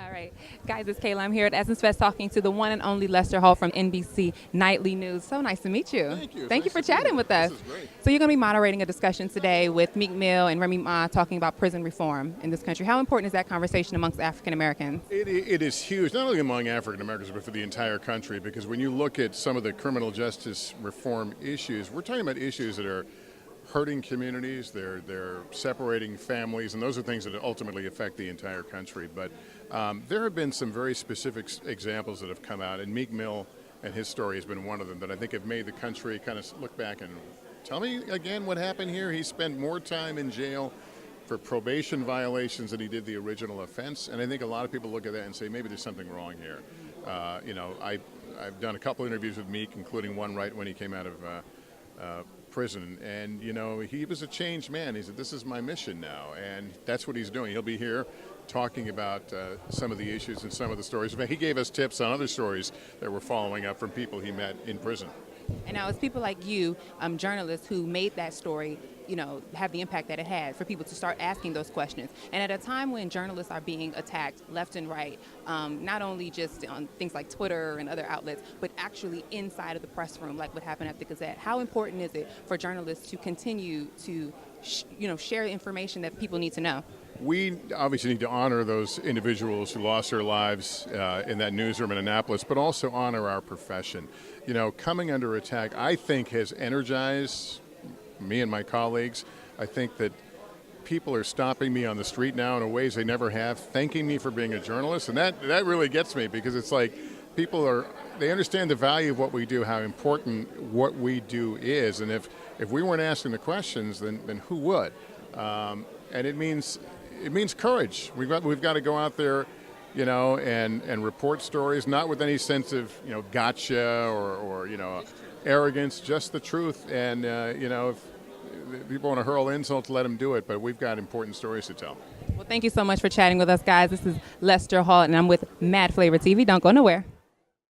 All right, guys, it's Kayla. I'm here at Essence Fest talking to the one and only Lester Holt from NBC Nightly News. So nice to meet you. Thank you. Thank you for chatting with us. This is great. So you're going to be moderating a discussion today with Meek and Remy talking about prison reform in this country. How important is that conversation amongst African Americans? It is huge, not only among African Americans, but for the entire country, because when you look at some of the criminal justice reform issues, we're talking about issues that are hurting communities, they're separating families, and those are things that ultimately affect the entire country. But there have been some very specific examples that have come out, and Meek Mill and his story has been one of them that I think have made the country kind of look back and tell me again what happened here. He spent more time in jail for probation violations than he did the original offense, and I think a lot of people look at that and say maybe there's something wrong here. I've done a couple interviews with Meek, including one right when he came out of prison, and he was a changed man. He said, "This is my mission now," and that's what he's doing. He'll be here talking about some of the issues and some of the stories. He gave us tips on other stories that we're following up from people he met in prison. And now it's people like you, journalists, who made that story, have the impact that it had for people to start asking those questions. And at a time when journalists are being attacked left and right, not only just on things like Twitter and other outlets, but actually inside of the press room, like what happened at the Gazette, how important is it for journalists to continue to, share information that people need to know? We obviously need to honor those individuals who lost their lives in that newsroom in Annapolis, but also honor our profession. Coming under attack, I think, has energized me and my colleagues. I think that people are stopping me on the street now in ways they never have, thanking me for being a journalist, and that really gets me, because it's like they understand the value of what we do, how important what we do is, and if we weren't asking the questions, then who would? And it means courage. We've got to go out there, and report stories, not with any sense of gotcha or arrogance, just the truth. And if people want to hurl insults, let them do it. But we've got important stories to tell. Well, thank you so much for chatting with us, guys. This is Lester Holt, and I'm with Mad Flavor TV. Don't go nowhere.